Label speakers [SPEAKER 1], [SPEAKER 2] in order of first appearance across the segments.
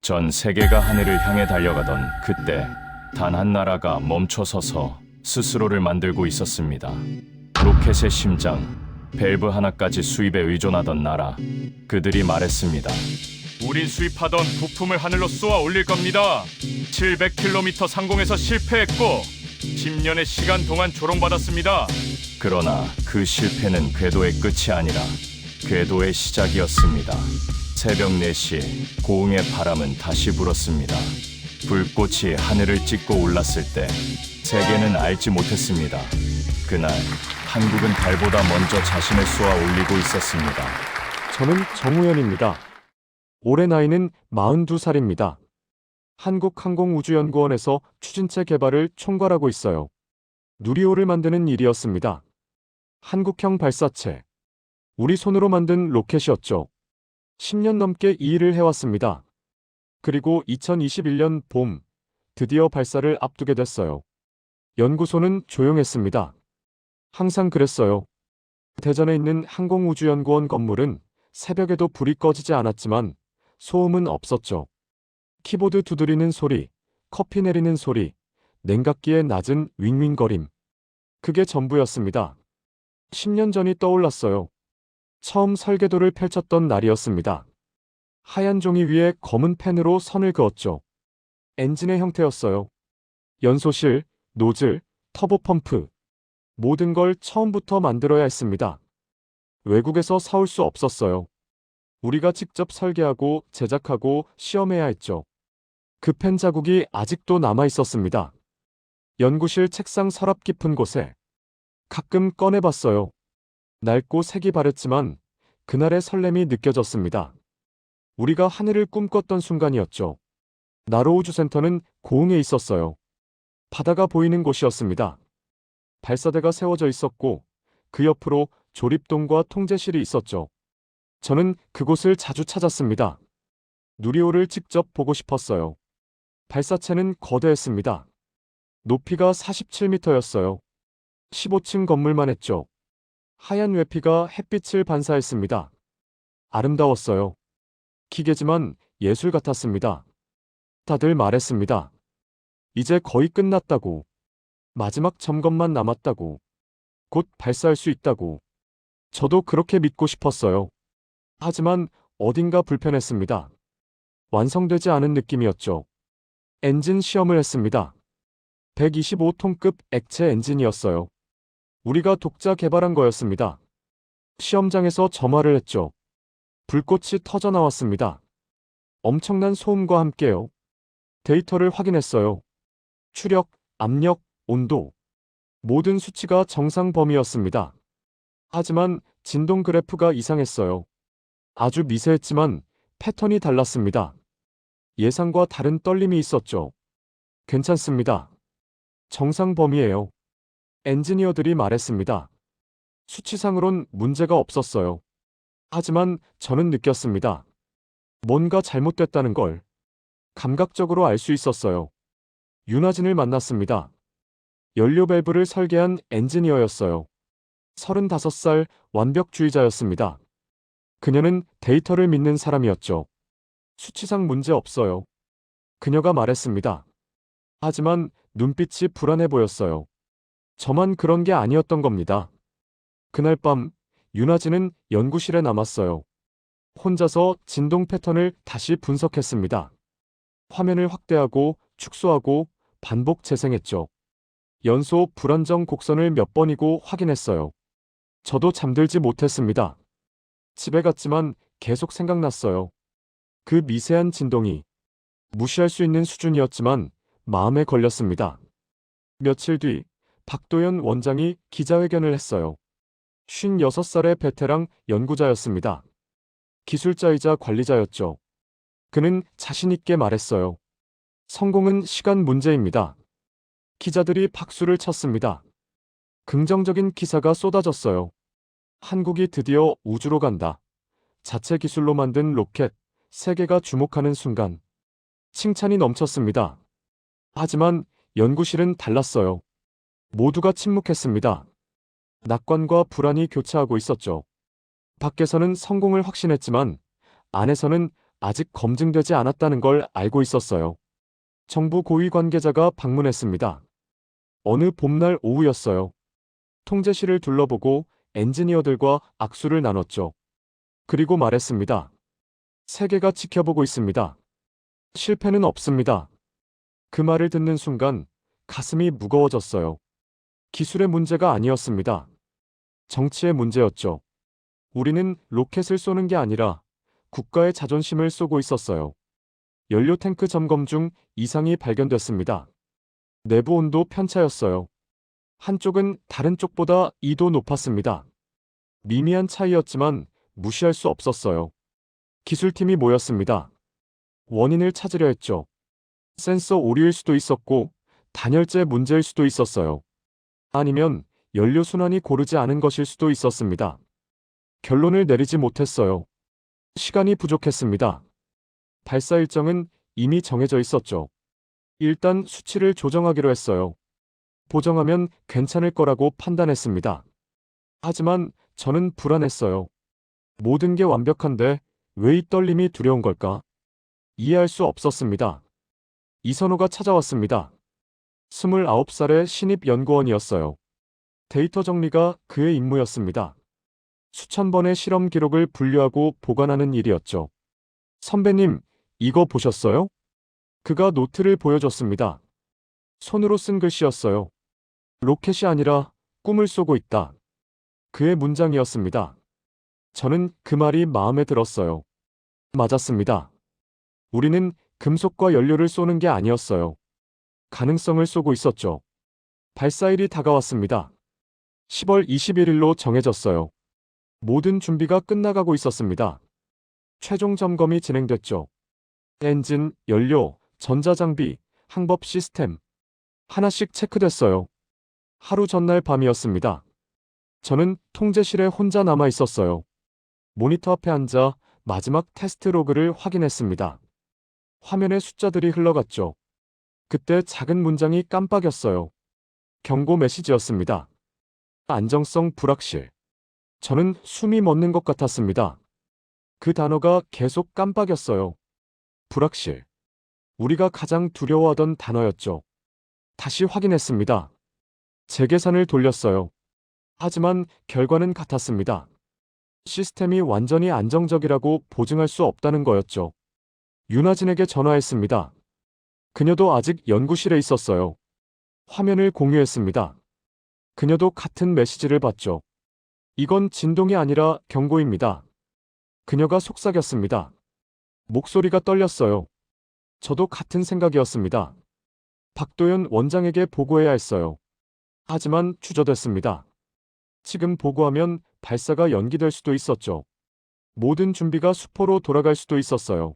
[SPEAKER 1] 전 세계가 하늘을 향해 달려가던 그때 단 한 나라가 멈춰서서 스스로를 만들고 있었습니다. 로켓의 심장, 밸브 하나까지 수입에 의존하던 나라. 그들이 말했습니다. 우린 수입하던 부품을 하늘로 쏘아 올릴 겁니다. 700km 상공에서 실패했고 10년의 시간 동안 조롱받았습니다. 그러나 그 실패는 궤도의 끝이 아니라 궤도의 시작이었습니다. 새벽 4시 고흥의 바람은 다시 불었습니다. 불꽃이 하늘을 찍고 올랐을 때 세계는 알지 못했습니다. 그날 한국은 달보다 먼저 자신을 쏘아 올리고 있었습니다.
[SPEAKER 2] 저는 정우현입니다. 올해 나이는 42살입니다. 한국항공우주연구원에서 추진체 개발을 총괄하고 있어요. 누리호를 만드는 일이었습니다. 한국형 발사체. 우리 손으로 만든 로켓이었죠. 10년 넘게 이 일을 해왔습니다. 그리고 2021년 봄, 드디어 발사를 앞두게 됐어요. 연구소는 조용했습니다. 항상 그랬어요. 대전에 있는 항공우주연구원 건물은 새벽에도 불이 꺼지지 않았지만 소음은 없었죠. 키보드 두드리는 소리, 커피 내리는 소리, 냉각기의 낮은 윙윙거림. 그게 전부였습니다. 10년 전이 떠올랐어요. 처음 설계도를 펼쳤던 날이었습니다. 하얀 종이 위에 검은 펜으로 선을 그었죠. 엔진의 형태였어요. 연소실, 노즐, 터보펌프. 모든 걸 처음부터 만들어야 했습니다. 외국에서 사올 수 없었어요. 우리가 직접 설계하고 제작하고 시험해야 했죠. 그 펜 자국이 아직도 남아 있었습니다. 연구실 책상 서랍 깊은 곳에 가끔 꺼내봤어요. 낡고 색이 바랬지만 그날의 설렘이 느껴졌습니다. 우리가 하늘을 꿈꿨던 순간이었죠. 나로우주센터는 고흥에 있었어요. 바다가 보이는 곳이었습니다. 발사대가 세워져 있었고 그 옆으로 조립동과 통제실이 있었죠. 저는 그곳을 자주 찾았습니다. 누리호를 직접 보고 싶었어요. 발사체는 거대했습니다. 높이가 47m였어요. 15층 건물만 했죠. 하얀 외피가 햇빛을 반사했습니다. 아름다웠어요. 기계지만 예술 같았습니다. 다들 말했습니다. 이제 거의 끝났다고. 마지막 점검만 남았다고. 곧 발사할 수 있다고. 저도 그렇게 믿고 싶었어요. 하지만 어딘가 불편했습니다. 완성되지 않은 느낌이었죠. 엔진 시험을 했습니다. 125톤급 액체 엔진이었어요. 우리가 독자 개발한 거였습니다. 시험장에서 점화를 했죠. 불꽃이 터져 나왔습니다. 엄청난 소음과 함께요. 데이터를 확인했어요. 추력, 압력, 온도. 모든 수치가 정상 범위였습니다. 하지만 진동 그래프가 이상했어요. 아주 미세했지만 패턴이 달랐습니다. 예상과 다른 떨림이 있었죠. 괜찮습니다. 정상 범위예요. 엔지니어들이 말했습니다. 수치상으론 문제가 없었어요. 하지만 저는 느꼈습니다. 뭔가 잘못됐다는 걸. 감각적으로 알 수 있었어요. 윤하진을 만났습니다. 연료 밸브를 설계한 엔지니어였어요. 35살 완벽주의자였습니다. 그녀는 데이터를 믿는 사람이었죠. 수치상 문제 없어요. 그녀가 말했습니다. 하지만 눈빛이 불안해 보였어요. 저만 그런 게 아니었던 겁니다. 그날 밤 윤하진은 연구실에 남았어요. 혼자서 진동 패턴을 다시 분석했습니다. 화면을 확대하고 축소하고 반복 재생했죠. 연소 불안정 곡선을 몇 번이고 확인했어요. 저도 잠들지 못했습니다. 집에 갔지만 계속 생각났어요. 그 미세한 진동이 무시할 수 있는 수준이었지만 마음에 걸렸습니다. 며칠 뒤 박도연 원장이 기자회견을 했어요. 56살의 베테랑 연구자였습니다. 기술자이자 관리자였죠. 그는 자신 있게 말했어요. 성공은 시간 문제입니다. 기자들이 박수를 쳤습니다. 긍정적인 기사가 쏟아졌어요. 한국이 드디어 우주로 간다. 자체 기술로 만든 로켓, 세계가 주목하는 순간. 칭찬이 넘쳤습니다. 하지만 연구실은 달랐어요. 모두가 침묵했습니다. 낙관과 불안이 교차하고 있었죠. 밖에서는 성공을 확신했지만 안에서는 아직 검증되지 않았다는 걸 알고 있었어요. 정부 고위 관계자가 방문했습니다. 어느 봄날 오후였어요. 통제실을 둘러보고 엔지니어들과 악수를 나눴죠. 그리고 말했습니다. 세계가 지켜보고 있습니다. 실패는 없습니다. 그 말을 듣는 순간 가슴이 무거워졌어요. 기술의 문제가 아니었습니다. 정치의 문제였죠. 우리는 로켓을 쏘는 게 아니라 국가의 자존심을 쏘고 있었어요. 연료 탱크 점검 중 이상이 발견됐습니다. 내부 온도 편차였어요. 한쪽은 다른 쪽보다 2도 높았습니다. 미미한 차이였지만 무시할 수 없었어요. 기술팀이 모였습니다. 원인을 찾으려 했죠. 센서 오류일 수도 있었고 단열재 문제일 수도 있었어요. 아니면 연료 순환이 고르지 않은 것일 수도 있었습니다. 결론을 내리지 못했어요. 시간이 부족했습니다. 발사 일정은 이미 정해져 있었죠. 일단 수치를 조정하기로 했어요. 보정하면 괜찮을 거라고 판단했습니다. 하지만 저는 불안했어요. 모든 게 완벽한데 왜 이 떨림이 두려운 걸까? 이해할 수 없었습니다. 이선호가 찾아왔습니다. 29살의 신입 연구원이었어요. 데이터 정리가 그의 임무였습니다. 수천 번의 실험 기록을 분류하고 보관하는 일이었죠. 선배님, 이거 보셨어요? 그가 노트를 보여줬습니다. 손으로 쓴 글씨였어요. 로켓이 아니라 꿈을 쏘고 있다. 그의 문장이었습니다. 저는 그 말이 마음에 들었어요. 맞았습니다. 우리는 금속과 연료를 쏘는 게 아니었어요. 가능성을 쏘고 있었죠. 발사일이 다가왔습니다. 10월 21일로 정해졌어요. 모든 준비가 끝나가고 있었습니다. 최종 점검이 진행됐죠. 엔진, 연료, 전자장비, 항법 시스템. 하나씩 체크됐어요. 하루 전날 밤이었습니다. 저는 통제실에 혼자 남아 있었어요. 모니터 앞에 앉아 마지막 테스트 로그를 확인했습니다. 화면에 숫자들이 흘러갔죠. 그때 작은 문장이 깜빡였어요. 경고 메시지였습니다. 안정성 불확실. 저는 숨이 멎는 것 같았습니다. 그 단어가 계속 깜빡였어요. 불확실. 우리가 가장 두려워하던 단어였죠. 다시 확인했습니다. 재계산을 돌렸어요. 하지만 결과는 같았습니다. 시스템이 완전히 안정적이라고 보증할 수 없다는 거였죠. 윤하진에게 전화했습니다. 그녀도 아직 연구실에 있었어요. 화면을 공유했습니다. 그녀도 같은 메시지를 봤죠. 이건 진동이 아니라 경고입니다. 그녀가 속삭였습니다. 목소리가 떨렸어요. 저도 같은 생각이었습니다. 박도연 원장에게 보고해야 했어요. 하지만 주저됐습니다. 지금 보고하면 발사가 연기될 수도 있었죠. 모든 준비가 수포로 돌아갈 수도 있었어요.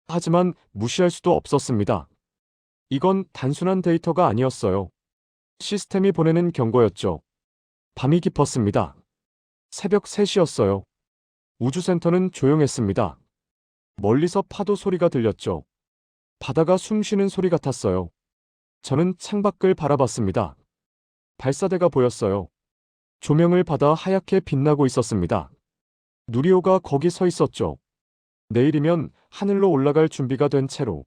[SPEAKER 2] 하지만 무시할 수도 없었습니다. 이건 단순한 데이터가 아니었어요. 시스템이 보내는 경고였죠. 밤이 깊었습니다. 새벽 3시였어요. 우주센터는 조용했습니다. 멀리서 파도 소리가 들렸죠. 바다가 숨 쉬는 소리 같았어요. 저는 창밖을 바라봤습니다. 발사대가 보였어요. 조명을 받아 하얗게 빛나고 있었습니다. 누리호가 거기 서 있었죠. 내일이면 하늘로 올라갈 준비가 된 채로.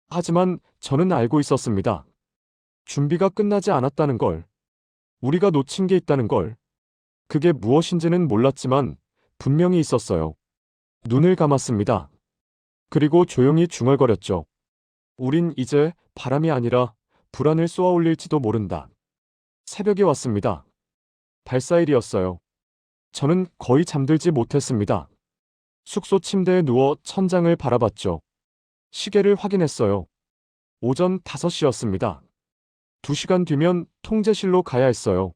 [SPEAKER 2] 하지만 저는 알고 있었습니다. 준비가 끝나지 않았다는 걸. 우리가 놓친 게 있다는 걸. 그게 무엇인지는 몰랐지만 분명히 있었어요. 눈을 감았습니다. 그리고 조용히 중얼거렸죠. 우린 이제 바람이 아니라 불안을 쏘아 올릴지도 모른다. 새벽이 왔습니다. 발사일이었어요. 저는 거의 잠들지 못했습니다. 숙소 침대에 누워 천장을 바라봤죠. 시계를 확인했어요. 오전 5시였습니다. 2시간 뒤면 통제실로 가야 했어요.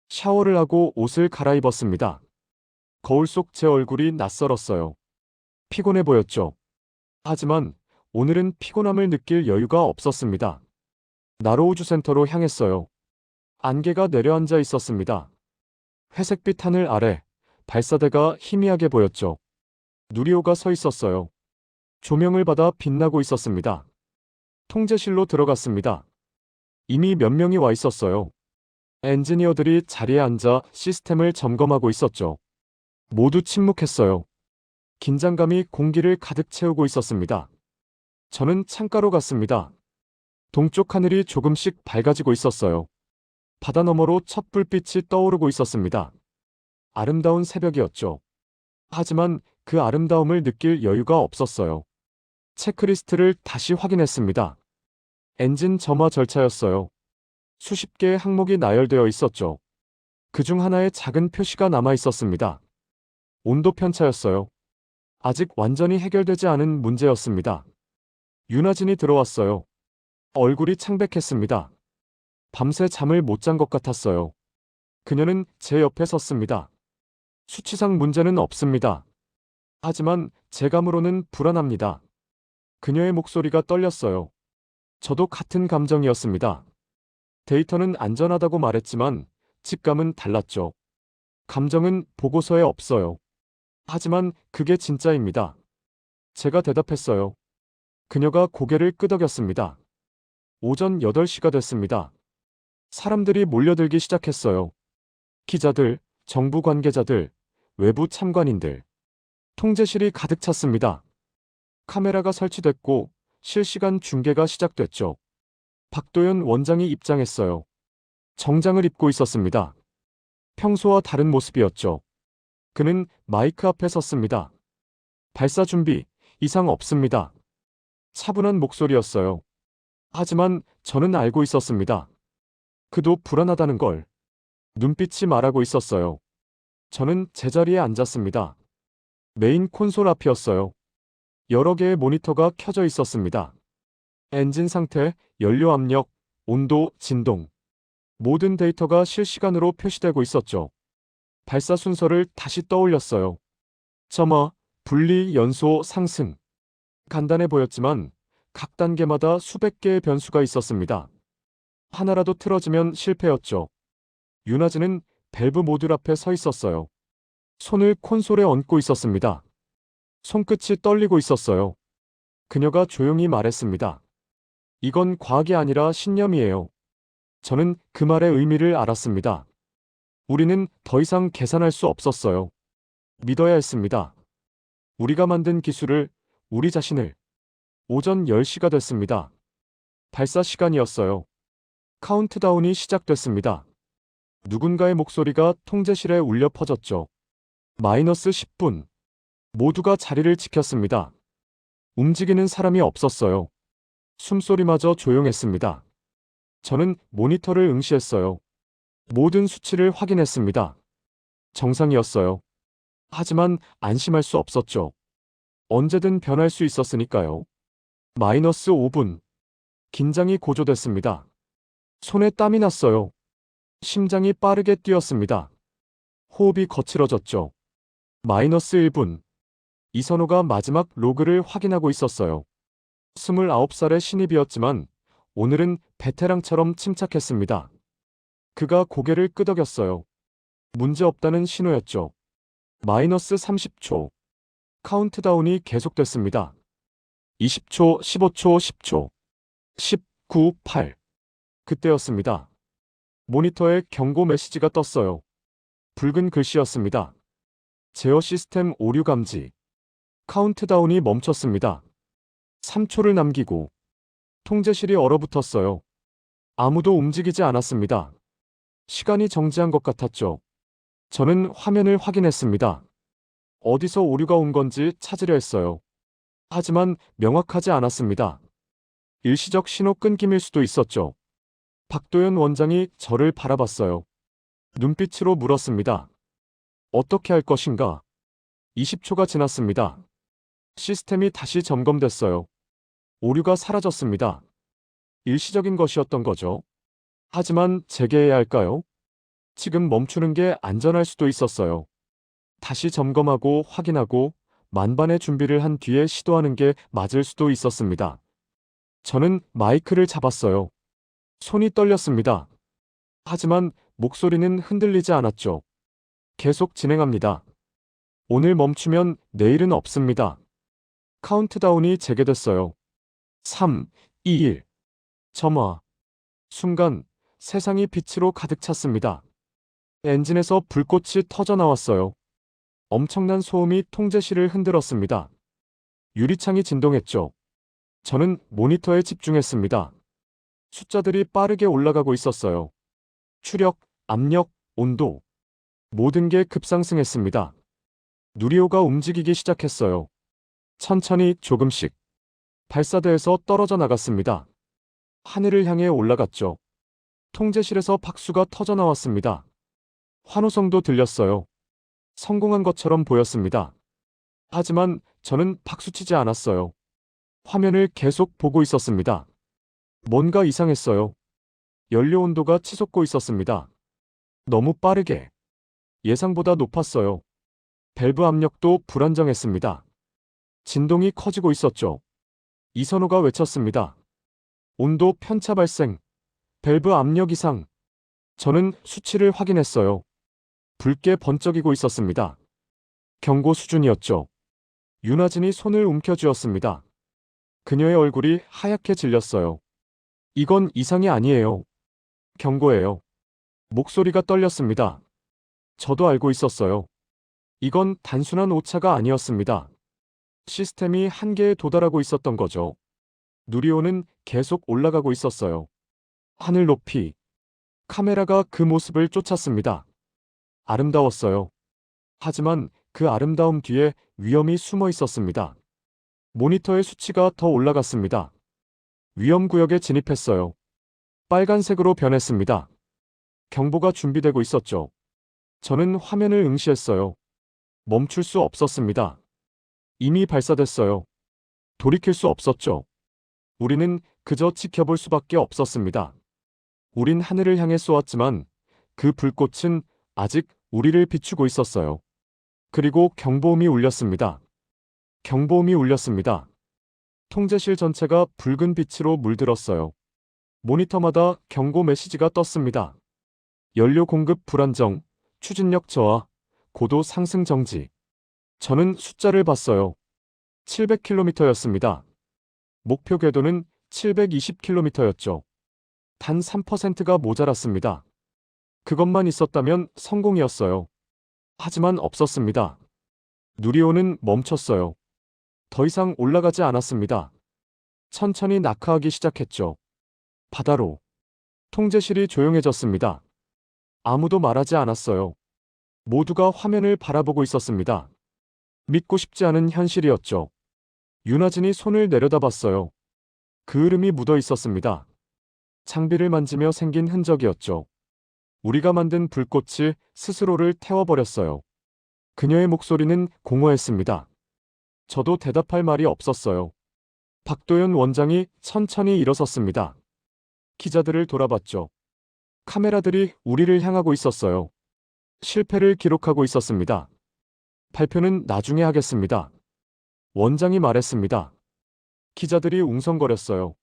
[SPEAKER 2] 샤워를 하고 옷을 갈아입었습니다. 거울 속 제 얼굴이 낯설었어요. 피곤해 보였죠. 하지만 오늘은 피곤함을 느낄 여유가 없었습니다. 나로우주센터로 향했어요. 안개가 내려앉아 있었습니다. 회색빛 하늘 아래 발사대가 희미하게 보였죠. 누리호가 서 있었어요. 조명을 받아 빛나고 있었습니다. 통제실로 들어갔습니다. 이미 몇 명이 와 있었어요. 엔지니어들이 자리에 앉아 시스템을 점검하고 있었죠. 모두 침묵했어요. 긴장감이 공기를 가득 채우고 있었습니다. 저는 창가로 갔습니다. 동쪽 하늘이 조금씩 밝아지고 있었어요. 바다 너머로 첫 불빛이 떠오르고 있었습니다. 아름다운 새벽이었죠. 하지만 그 아름다움을 느낄 여유가 없었어요. 체크리스트를 다시 확인했습니다. 엔진 점화 절차였어요. 수십 개의 항목이 나열되어 있었죠. 그중 하나에 작은 표시가 남아 있었습니다. 온도 편차였어요. 아직 완전히 해결되지 않은 문제였습니다. 윤하진이 들어왔어요. 얼굴이 창백했습니다. 밤새 잠을 못 잔 것 같았어요. 그녀는 제 옆에 섰습니다. 수치상 문제는 없습니다. 하지만 제 감으로는 불안합니다. 그녀의 목소리가 떨렸어요. 저도 같은 감정이었습니다. 데이터는 안전하다고 말했지만 직감은 달랐죠. 감정은 보고서에 없어요. 하지만 그게 진짜입니다. 제가 대답했어요. 그녀가 고개를 끄덕였습니다. 오전 8시가 됐습니다. 사람들이 몰려들기 시작했어요. 기자들, 정부 관계자들, 외부 참관인들. 통제실이 가득 찼습니다. 카메라가 설치됐고 실시간 중계가 시작됐죠. 박도연 원장이 입장했어요. 정장을 입고 있었습니다. 평소와 다른 모습이었죠. 그는 마이크 앞에 섰습니다. 발사 준비, 이상 없습니다. 차분한 목소리였어요. 하지만 저는 알고 있었습니다. 그도 불안하다는 걸. 눈빛이 말하고 있었어요. 저는 제자리에 앉았습니다. 메인 콘솔 앞이었어요. 여러 개의 모니터가 켜져 있었습니다. 엔진 상태, 연료 압력, 온도, 진동. 모든 데이터가 실시간으로 표시되고 있었죠. 발사 순서를 다시 떠올렸어요. 점화, 분리, 연소, 상승. 간단해 보였지만 각 단계마다 수백 개의 변수가 있었습니다. 하나라도 틀어지면 실패였죠. 윤하진은 밸브 모듈 앞에 서 있었어요. 손을 콘솔에 얹고 있었습니다. 손끝이 떨리고 있었어요. 그녀가 조용히 말했습니다. 이건 과학이 아니라 신념이에요. 저는 그 말의 의미를 알았습니다. 우리는 더 이상 계산할 수 없었어요. 믿어야 했습니다. 우리가 만든 기술을, 우리 자신을. 오전 10시가 됐습니다. 발사 시간이었어요. 카운트다운이 시작됐습니다. 누군가의 목소리가 통제실에 울려 퍼졌죠. 마이너스 10분. 모두가 자리를 지켰습니다. 움직이는 사람이 없었어요. 숨소리마저 조용했습니다. 저는 모니터를 응시했어요. 모든 수치를 확인했습니다. 정상이었어요. 하지만 안심할 수 없었죠. 언제든 변할 수 있었으니까요. 마이너스 5분. 긴장이 고조됐습니다. 손에 땀이 났어요. 심장이 빠르게 뛰었습니다. 호흡이 거칠어졌죠. 마이너스 1분. 이선호가 마지막 로그를 확인하고 있었어요. 29살의 신입이었지만 오늘은 베테랑처럼 침착했습니다. 그가 고개를 끄덕였어요. 문제없다는 신호였죠. 마이너스 30초. 카운트다운이 계속됐습니다. 20초, 15초, 10초. 10, 9, 8. 그때였습니다. 모니터에 경고 메시지가 떴어요. 붉은 글씨였습니다. 제어 시스템 오류 감지. 카운트다운이 멈췄습니다. 3초를 남기고 통제실이 얼어붙었어요. 아무도 움직이지 않았습니다. 시간이 정지한 것 같았죠. 저는 화면을 확인했습니다. 어디서 오류가 온 건지 찾으려 했어요. 하지만 명확하지 않았습니다. 일시적 신호 끊김일 수도 있었죠. 박도연 원장이 저를 바라봤어요. 눈빛으로 물었습니다. 어떻게 할 것인가? 20초가 지났습니다. 시스템이 다시 점검됐어요. 오류가 사라졌습니다. 일시적인 것이었던 거죠. 하지만 재개해야 할까요? 지금 멈추는 게 안전할 수도 있었어요. 다시 점검하고 확인하고 만반의 준비를 한 뒤에 시도하는 게 맞을 수도 있었습니다. 저는 마이크를 잡았어요. 손이 떨렸습니다. 하지만 목소리는 흔들리지 않았죠. 계속 진행합니다. 오늘 멈추면 내일은 없습니다. 카운트다운이 재개됐어요. 3, 2, 1. 점화. 순간 세상이 빛으로 가득 찼습니다. 엔진에서 불꽃이 터져 나왔어요. 엄청난 소음이 통제실을 흔들었습니다. 유리창이 진동했죠. 저는 모니터에 집중했습니다. 숫자들이 빠르게 올라가고 있었어요. 추력, 압력, 온도. 모든 게 급상승했습니다. 누리호가 움직이기 시작했어요. 천천히 조금씩. 발사대에서 떨어져 나갔습니다. 하늘을 향해 올라갔죠. 통제실에서 박수가 터져 나왔습니다. 환호성도 들렸어요. 성공한 것처럼 보였습니다. 하지만 저는 박수치지 않았어요. 화면을 계속 보고 있었습니다. 뭔가 이상했어요. 연료 온도가 치솟고 있었습니다. 너무 빠르게. 예상보다 높았어요. 밸브 압력도 불안정했습니다. 진동이 커지고 있었죠. 이선호가 외쳤습니다. 온도 편차 발생. 밸브 압력 이상. 저는 수치를 확인했어요. 붉게 번쩍이고 있었습니다. 경고 수준이었죠. 윤하진이 손을 움켜쥐었습니다. 그녀의 얼굴이 하얗게 질렸어요. 이건 이상이 아니에요. 경고예요. 목소리가 떨렸습니다. 저도 알고 있었어요. 이건 단순한 오차가 아니었습니다. 시스템이 한계에 도달하고 있었던 거죠. 누리호는 계속 올라가고 있었어요. 하늘 높이. 카메라가 그 모습을 쫓았습니다. 아름다웠어요. 하지만 그 아름다움 뒤에 위험이 숨어 있었습니다. 모니터의 수치가 더 올라갔습니다. 위험구역에 진입했어요. 빨간색으로 변했습니다. 경보가 준비되고 있었죠. 저는 화면을 응시했어요. 멈출 수 없었습니다. 이미 발사됐어요. 돌이킬 수 없었죠. 우리는 그저 지켜볼 수밖에 없었습니다. 우린 하늘을 향해 쏘았지만 그 불꽃은 아직 우리를 비추고 있었어요. 그리고 경보음이 울렸습니다. 경보음이 울렸습니다. 통제실 전체가 붉은 빛으로 물들었어요. 모니터마다 경고 메시지가 떴습니다. 연료 공급 불안정, 추진력 저하, 고도 상승 정지. 저는 숫자를 봤어요. 700km였습니다. 목표 궤도는 720km였죠. 단 3%가 모자랐습니다. 그것만 있었다면 성공이었어요. 하지만 없었습니다. 누리호는 멈췄어요. 더 이상 올라가지 않았습니다. 천천히 낙하하기 시작했죠. 바다로. 통제실이 조용해졌습니다. 아무도 말하지 않았어요. 모두가 화면을 바라보고 있었습니다. 믿고 싶지 않은 현실이었죠. 윤하진이 손을 내려다봤어요. 그을음이 묻어 있었습니다. 장비를 만지며 생긴 흔적이었죠. 우리가 만든 불꽃이 스스로를 태워버렸어요. 그녀의 목소리는 공허했습니다. 저도 대답할 말이 없었어요. 박도연 원장이 천천히 일어섰습니다. 기자들을 돌아봤죠. 카메라들이 우리를 향하고 있었어요. 실패를 기록하고 있었습니다. 발표는 나중에 하겠습니다. 원장이 말했습니다. 기자들이 웅성거렸어요.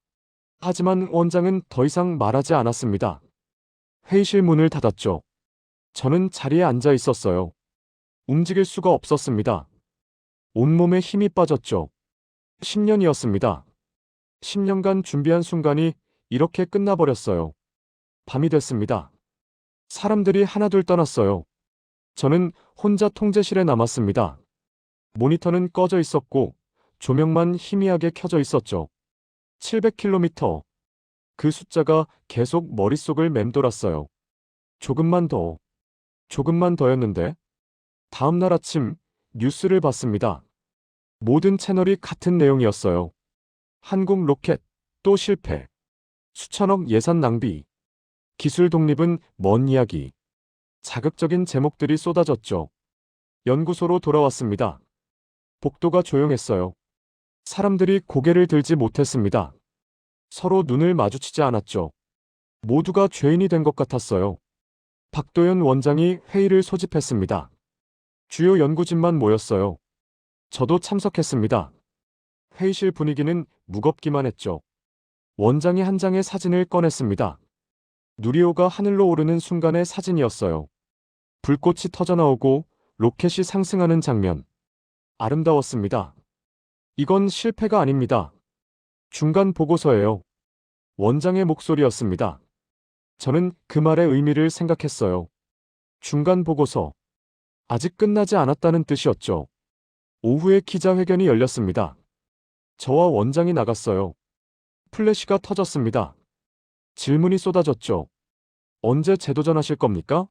[SPEAKER 2] 하지만 원장은 더 이상 말하지 않았습니다. 회의실 문을 닫았죠. 저는 자리에 앉아 있었어요. 움직일 수가 없었습니다. 온몸에 힘이 빠졌죠. 10년이었습니다. 10년간 준비한 순간이 이렇게 끝나버렸어요. 밤이 됐습니다. 사람들이 하나둘 떠났어요. 저는 혼자 통제실에 남았습니다. 모니터는 꺼져 있었고 조명만 희미하게 켜져 있었죠. 700km. 그 숫자가 계속 머릿속을 맴돌았어요. 조금만 더. 조금만 더였는데. 다음 날 아침 뉴스를 봤습니다. 모든 채널이 같은 내용이었어요. 한국 로켓 또 실패. 수천억 예산 낭비. 기술 독립은 먼 이야기. 자극적인 제목들이 쏟아졌죠. 연구소로 돌아왔습니다. 복도가 조용했어요. 사람들이 고개를 들지 못했습니다. 서로 눈을 마주치지 않았죠. 모두가 죄인이 된 것 같았어요. 박도연 원장이 회의를 소집했습니다. 주요 연구진만 모였어요. 저도 참석했습니다. 회의실 분위기는 무겁기만 했죠. 원장이 한 장의 사진을 꺼냈습니다. 누리호가 하늘로 오르는 순간의 사진이었어요. 불꽃이 터져나오고 로켓이 상승하는 장면. 아름다웠습니다. 이건 실패가 아닙니다. 중간 보고서예요. 원장의 목소리였습니다. 저는 그 말의 의미를 생각했어요. 중간 보고서. 아직 끝나지 않았다는 뜻이었죠. 오후에 기자회견이 열렸습니다. 저와 원장이 나갔어요. 플래시가 터졌습니다. 질문이 쏟아졌죠. 언제 재도전하실 겁니까?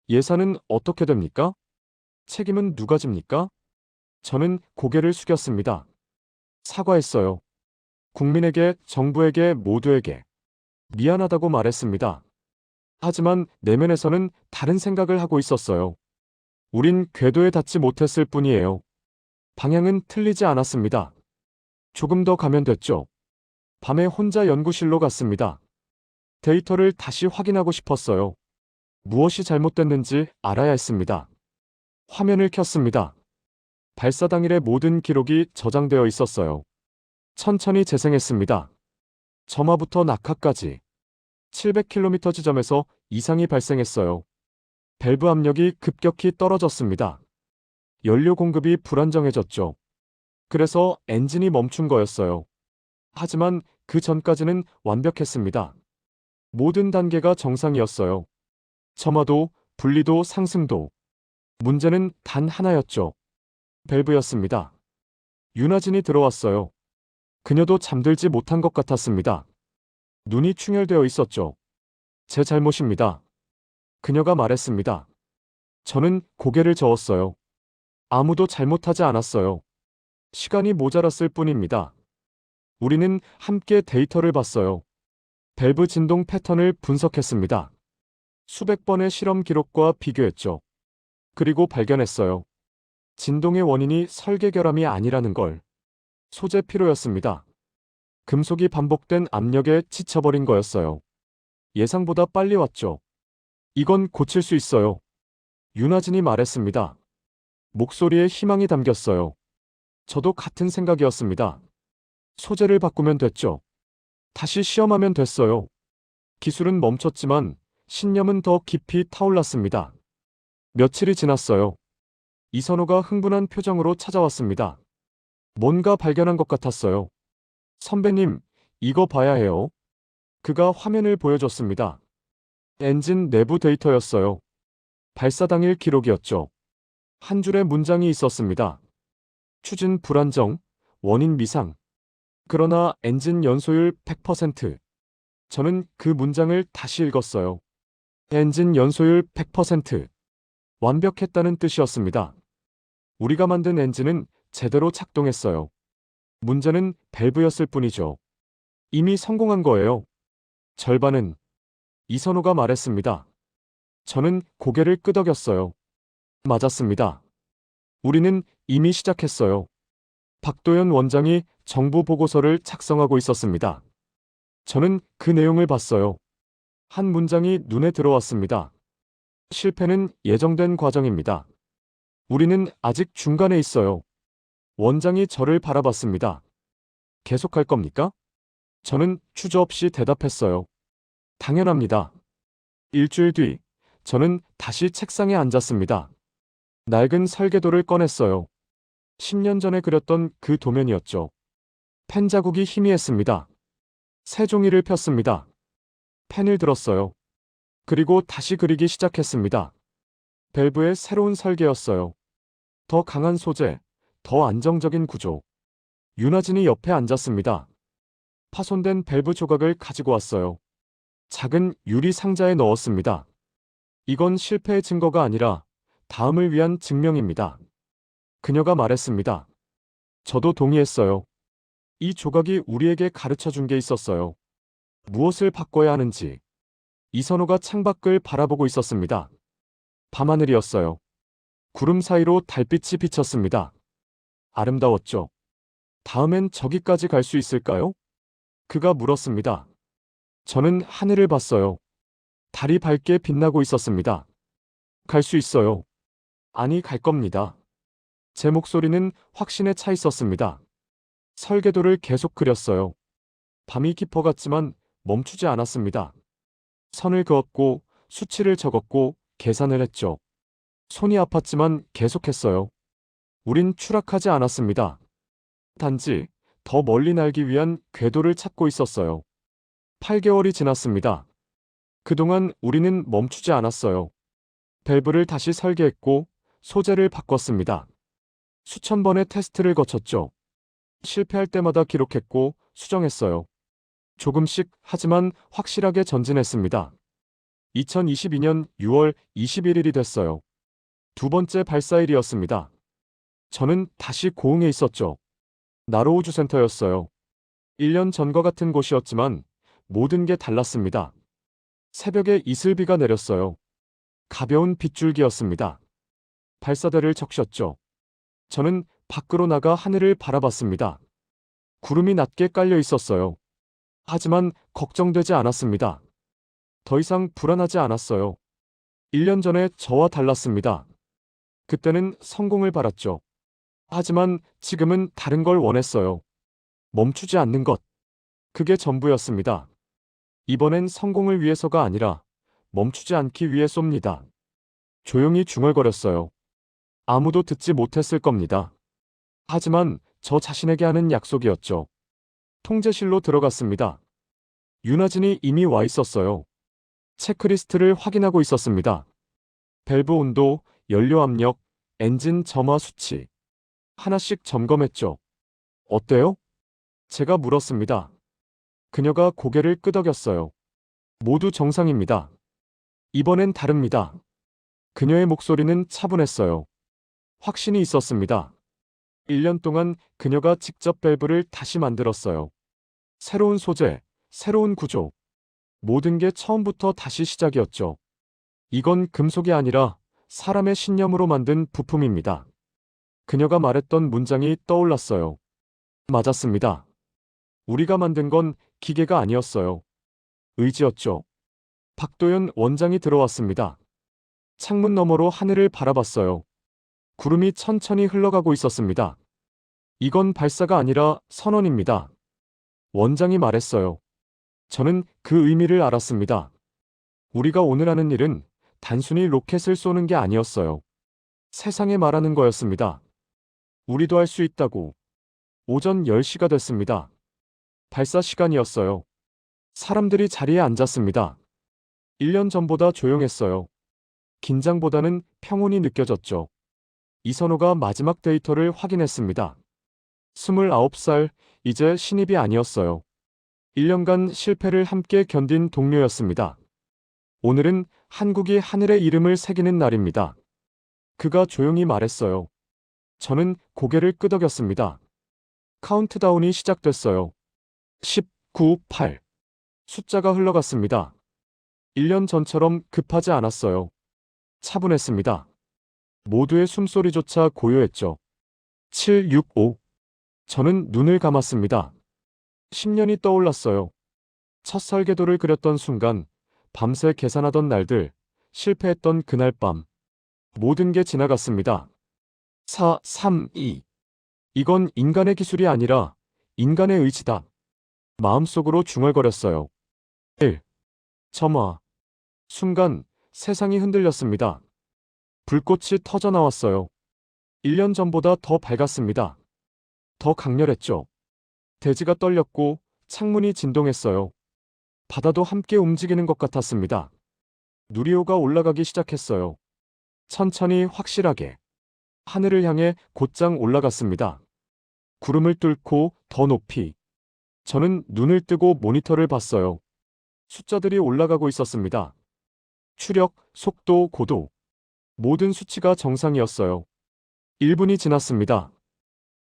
[SPEAKER 2] 예산은 어떻게 됩니까? 책임은 누가 집니까? 저는 고개를 숙였습니다. 사과했어요. 국민에게, 정부에게, 모두에게 미안하다고 말했습니다. 하지만 내면에서는 다른 생각을 하고 있었어요. 우린 궤도에 닿지 못했을 뿐이에요. 방향은 틀리지 않았습니다. 조금 더 가면 됐죠. 밤에 혼자 연구실로 갔습니다. 데이터를 다시 확인하고 싶었어요. 무엇이 잘못됐는지 알아야 했습니다. 화면을 켰습니다. 발사 당일의 모든 기록이 저장되어 있었어요. 천천히 재생했습니다. 점화부터 낙하까지 700km 지점에서 이상이 발생했어요. 밸브 압력이 급격히 떨어졌습니다. 연료 공급이 불안정해졌죠. 그래서 엔진이 멈춘 거였어요. 하지만 그 전까지는 완벽했습니다. 모든 단계가 정상이었어요. 점화도, 분리도, 상승도. 문제는 단 하나였죠. 밸브였습니다. 윤하진이 들어왔어요. 그녀도 잠들지 못한 것 같았습니다. 눈이 충혈되어 있었죠. 제 잘못입니다. 그녀가 말했습니다. 저는 고개를 저었어요. 아무도 잘못하지 않았어요. 시간이 모자랐을 뿐입니다. 우리는 함께 데이터를 봤어요. 밸브 진동 패턴을 분석했습니다. 수백 번의 실험 기록과 비교했죠. 그리고 발견했어요. 진동의 원인이 설계 결함이 아니라는 걸. 소재 피로였습니다. 금속이 반복된 압력에 지쳐버린 거였어요. 예상보다 빨리 왔죠. 이건 고칠 수 있어요. 윤하진이 말했습니다. 목소리에 희망이 담겼어요. 저도 같은 생각이었습니다. 소재를 바꾸면 됐죠. 다시 시험하면 됐어요. 기술은 멈췄지만 신념은 더 깊이 타올랐습니다. 며칠이 지났어요. 이선호가 흥분한 표정으로 찾아왔습니다. 뭔가 발견한 것 같았어요. 선배님, 이거 봐야 해요. 그가 화면을 보여줬습니다. 엔진 내부 데이터였어요. 발사 당일 기록이었죠. 한 줄의 문장이 있었습니다. 추진 불안정, 원인 미상. 그러나 엔진 연소율 100%. 저는 그 문장을 다시 읽었어요. 엔진 연소율 100%. 완벽했다는 뜻이었습니다. 우리가 만든 엔진은 제대로 작동했어요. 문제는 밸브였을 뿐이죠. 이미 성공한 거예요. 절반은. 이선호가 말했습니다. 저는 고개를 끄덕였어요. 맞았습니다. 우리는 이미 시작했어요. 박도연 원장이 정부 보고서를 작성하고 있었습니다. 저는 그 내용을 봤어요. 한 문장이 눈에 들어왔습니다. 실패는 예정된 과정입니다. 우리는 아직 중간에 있어요. 원장이 저를 바라봤습니다. 계속할 겁니까? 저는 주저없이 대답했어요. 당연합니다. 일주일 뒤, 저는 다시 책상에 앉았습니다. 낡은 설계도를 꺼냈어요. 10년 전에 그렸던 그 도면이었죠. 펜 자국이 희미했습니다. 새 종이를 폈습니다. 펜을 들었어요. 그리고 다시 그리기 시작했습니다. 밸브의 새로운 설계였어요. 더 강한 소재, 더 안정적인 구조. 윤하진이 옆에 앉았습니다. 파손된 밸브 조각을 가지고 왔어요. 작은 유리 상자에 넣었습니다. 이건 실패의 증거가 아니라 다음을 위한 증명입니다. 그녀가 말했습니다. 저도 동의했어요. 이 조각이 우리에게 가르쳐 준 게 있었어요. 무엇을 바꿔야 하는지. 이선호가 창밖을 바라보고 있었습니다. 밤하늘이었어요. 구름 사이로 달빛이 비쳤습니다. 아름다웠죠. 다음엔 저기까지 갈 수 있을까요? 그가 물었습니다. 저는 하늘을 봤어요. 달이 밝게 빛나고 있었습니다. 갈 수 있어요. 아니, 갈 겁니다. 제 목소리는 확신에 차 있었습니다. 설계도를 계속 그렸어요. 밤이 깊어갔지만 멈추지 않았습니다. 선을 그었고 수치를 적었고 계산을 했죠. 손이 아팠지만 계속했어요. 우린 추락하지 않았습니다. 단지 더 멀리 날기 위한 궤도를 찾고 있었어요. 8개월이 지났습니다. 그동안 우리는 멈추지 않았어요. 밸브를 다시 설계했고 소재를 바꿨습니다. 수천 번의 테스트를 거쳤죠. 실패할 때마다 기록했고 수정했어요. 조금씩 하지만 확실하게 전진했습니다. 2022년 6월 21일이 됐어요. 두 번째 발사일이었습니다. 저는 다시 고흥에 있었죠. 나로 우주센터였어요. 1년 전과 같은 곳이었지만 모든 게 달랐습니다. 새벽에 이슬비가 내렸어요. 가벼운 빗줄기였습니다. 발사대를 적셨죠. 저는 밖으로 나가 하늘을 바라봤습니다. 구름이 낮게 깔려 있었어요. 하지만 걱정되지 않았습니다. 더 이상 불안하지 않았어요. 1년 전에 저와 달랐습니다. 그때는 성공을 바랐죠. 하지만 지금은 다른 걸 원했어요. 멈추지 않는 것. 그게 전부였습니다. 이번엔 성공을 위해서가 아니라 멈추지 않기 위해 쏩니다. 조용히 중얼거렸어요. 아무도 듣지 못했을 겁니다. 하지만 저 자신에게 하는 약속이었죠. 통제실로 들어갔습니다. 윤하진이 이미 와 있었어요. 체크리스트를 확인하고 있었습니다. 밸브 온도, 연료 압력, 엔진 점화 수치. 하나씩 점검했죠. 어때요? 제가 물었습니다. 그녀가 고개를 끄덕였어요. 모두 정상입니다. 이번엔 다릅니다. 그녀의 목소리는 차분했어요. 확신이 있었습니다. 1년 동안 그녀가 직접 밸브를 다시 만들었어요. 새로운 소재, 새로운 구조. 모든 게 처음부터 다시 시작이었죠. 이건 금속이 아니라 사람의 신념으로 만든 부품입니다. 그녀가 말했던 문장이 떠올랐어요. 맞았습니다. 우리가 만든 건 기계가 아니었어요. 의지였죠. 박도연 원장이 들어왔습니다. 창문 너머로 하늘을 바라봤어요. 구름이 천천히 흘러가고 있었습니다. 이건 발사가 아니라 선언입니다. 원장이 말했어요. 저는 그 의미를 알았습니다. 우리가 오늘 하는 일은 단순히 로켓을 쏘는 게 아니었어요. 세상에 말하는 거였습니다. 우리도 할 수 있다고. 오전 10시가 됐습니다. 발사 시간이었어요. 사람들이 자리에 앉았습니다. 1년 전보다 조용했어요. 긴장보다는 평온이 느껴졌죠. 이선호가 마지막 데이터를 확인했습니다. 29살, 이제 신입이 아니었어요. 1년간 실패를 함께 견딘 동료였습니다. 오늘은 한국이 하늘에 이름을 새기는 날입니다. 그가 조용히 말했어요. 저는 고개를 끄덕였습니다. 카운트다운이 시작됐어요. 19, 8. 숫자가 흘러갔습니다. 1년 전처럼 급하지 않았어요. 차분했습니다. 모두의 숨소리조차 고요했죠. 7, 6, 5. 저는 눈을 감았습니다. 10년이 떠올랐어요. 첫 설계도를 그렸던 순간, 밤새 계산하던 날들, 실패했던 그날 밤. 모든 게 지나갔습니다. 4, 3, 2. 이건 인간의 기술이 아니라 인간의 의지다. 마음속으로 중얼거렸어요. 1. 점화. 순간 세상이 흔들렸습니다. 불꽃이 터져 나왔어요. 1년 전보다 더 밝았습니다. 더 강렬했죠. 대지가 떨렸고 창문이 진동했어요. 바다도 함께 움직이는 것 같았습니다. 누리호가 올라가기 시작했어요. 천천히 확실하게. 하늘을 향해 곧장 올라갔습니다. 구름을 뚫고 더 높이. 저는 눈을 뜨고 모니터를 봤어요. 숫자들이 올라가고 있었습니다. 추력, 속도, 고도. 모든 수치가 정상이었어요. 1분이 지났습니다.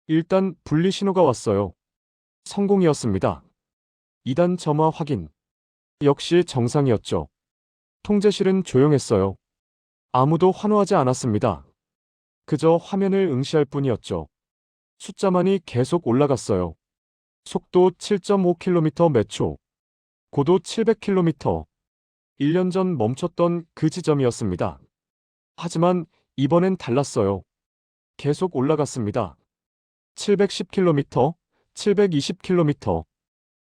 [SPEAKER 2] 일단 분리 신호가 왔어요. 성공이었습니다. 2단 점화 확인. 역시 정상이었죠. 통제실은 조용했어요. 아무도 환호하지 않았습니다. 그저 화면을 응시할 뿐이었죠. 숫자만이 계속 올라갔어요. 속도 7.5km 매초. 고도 700km. 1년 전 멈췄던 그 지점이었습니다. 하지만 이번엔 달랐어요. 계속 올라갔습니다. 710km, 720km.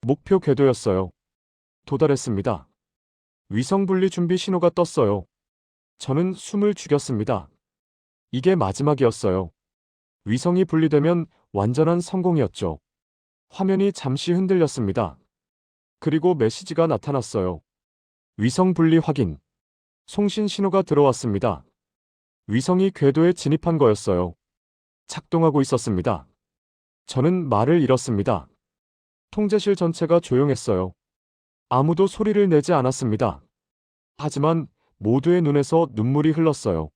[SPEAKER 2] 목표 궤도였어요. 도달했습니다. 위성 분리 준비 신호가 떴어요. 저는 숨을 죽였습니다. 이게 마지막이었어요. 위성이 분리되면 완전한 성공이었죠. 화면이 잠시 흔들렸습니다. 그리고 메시지가 나타났어요. 위성 분리 확인. 송신 신호가 들어왔습니다. 위성이 궤도에 진입한 거였어요. 작동하고 있었습니다. 저는 말을 잃었습니다. 통제실 전체가 조용했어요. 아무도 소리를 내지 않았습니다. 하지만 모두의 눈에서 눈물이 흘렀어요.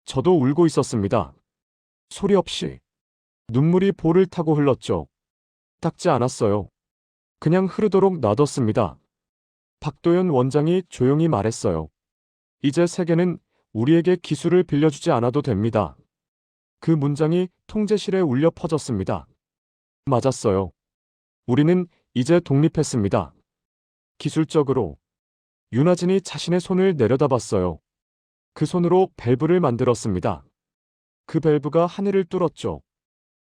[SPEAKER 2] 저도 울고 있었습니다. 소리 없이. 눈물이 볼을 타고 흘렀죠. 닦지 않았어요. 그냥 흐르도록 놔뒀습니다. 박도연 원장이 조용히 말했어요. 이제 세계는 우리에게 기술을 빌려주지 않아도 됩니다. 그 문장이 통제실에 울려 퍼졌습니다. 맞았어요. 우리는 이제 독립했습니다. 기술적으로. 윤하진이 자신의 손을 내려다봤어요. 그 손으로 밸브를 만들었습니다. 그 밸브가 하늘을 뚫었죠.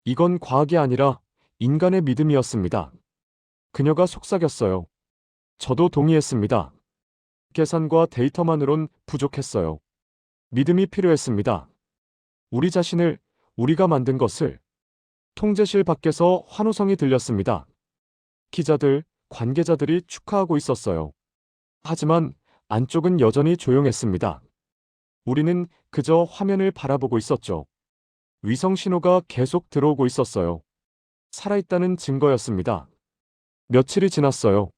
[SPEAKER 2] 이건 과학이 아니라 인간의 믿음이었습니다. 그녀가 속삭였어요. 저도 동의했습니다. 계산과 데이터만으론 부족했어요. 믿음이 필요했습니다. 우리 자신을, 우리가 만든 것을. 통제실 밖에서 환호성이 들렸습니다. 기자들, 관계자들이 축하하고 있었어요. 하지만 안쪽은 여전히 조용했습니다. 우리는 그저 화면을 바라보고 있었죠. 위성 신호가 계속 들어오고 있었어요. 살아있다는 증거였습니다. 며칠이 지났어요.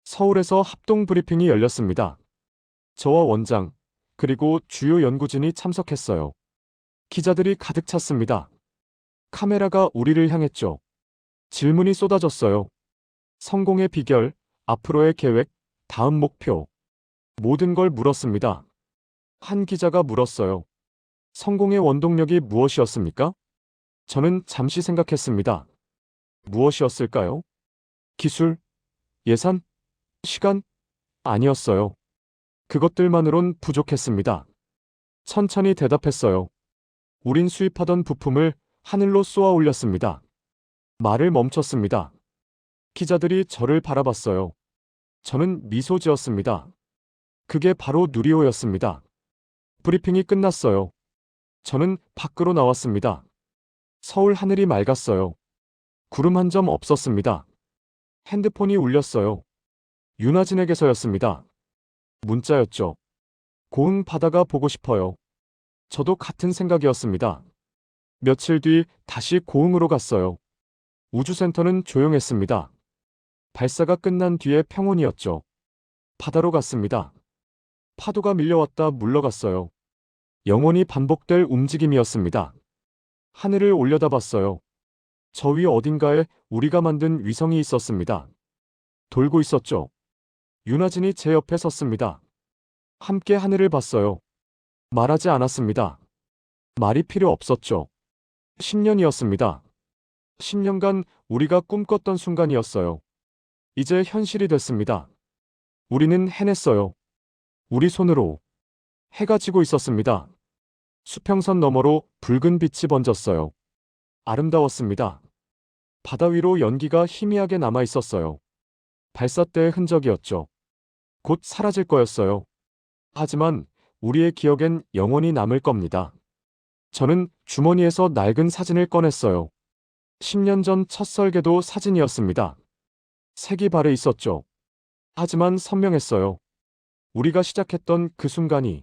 [SPEAKER 2] 서울에서 합동 브리핑이 열렸습니다. 저와 원장, 그리고 주요 연구진이 참석했어요. 기자들이 가득 찼습니다. 카메라가 우리를 향했죠. 질문이 쏟아졌어요. 성공의 비결, 앞으로의 계획, 다음 목표. 모든 걸 물었습니다. 한 기자가 물었어요. 성공의 원동력이 무엇이었습니까? 저는 잠시 생각했습니다. 무엇이었을까요? 기술? 예산? 시간? 아니었어요. 그것들만으론 부족했습니다. 천천히 대답했어요. 우린 수입하던 부품을 하늘로 쏘아 올렸습니다. 말을 멈췄습니다. 기자들이 저를 바라봤어요. 저는 미소 지었습니다. 그게 바로 누리호였습니다. 브리핑이 끝났어요. 저는 밖으로 나왔습니다. 서울 하늘이 맑았어요. 구름 한 점 없었습니다. 핸드폰이 울렸어요. 윤하진에게서였습니다. 문자였죠. 고흥 바다가 보고 싶어요. 저도 같은 생각이었습니다. 며칠 뒤 다시 고흥으로 갔어요. 우주센터는 조용했습니다. 발사가 끝난 뒤에 평온이었죠. 바다로 갔습니다. 파도가 밀려왔다 물러갔어요. 영원히 반복될 움직임이었습니다. 하늘을 올려다봤어요. 저 위 어딘가에 우리가 만든 위성이 있었습니다. 돌고 있었죠. 윤하진이 제 옆에 섰습니다. 함께 하늘을 봤어요. 말하지 않았습니다. 말이 필요 없었죠. 10년이었습니다. 10년간 우리가 꿈꿨던 순간이었어요. 이제 현실이 됐습니다. 우리는 해냈어요. 우리 손으로. 해가 지고 있었습니다. 수평선 너머로 붉은 빛이 번졌어요. 아름다웠습니다. 바다 위로 연기가 희미하게 남아 있었어요. 발사 때의 흔적이었죠. 곧 사라질 거였어요. 하지만 우리의 기억엔 영원히 남을 겁니다. 저는 주머니에서 낡은 사진을 꺼냈어요. 10년 전 첫 설계도 사진이었습니다. 색이 바래 있었죠. 하지만 선명했어요. 우리가 시작했던 그 순간이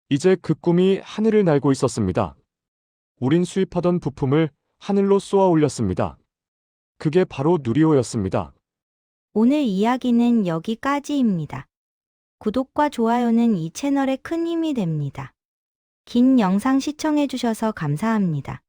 [SPEAKER 2] 이제 그 꿈이 하늘을 날고 있었습니다. 우린 수입하던 부품을 하늘로 쏘아 올렸습니다. 그게 바로 누리호였습니다.
[SPEAKER 3] 오늘 이야기는 여기까지입니다. 구독과 좋아요는 이 채널에 큰 힘이 됩니다. 긴 영상 시청해주셔서 감사합니다.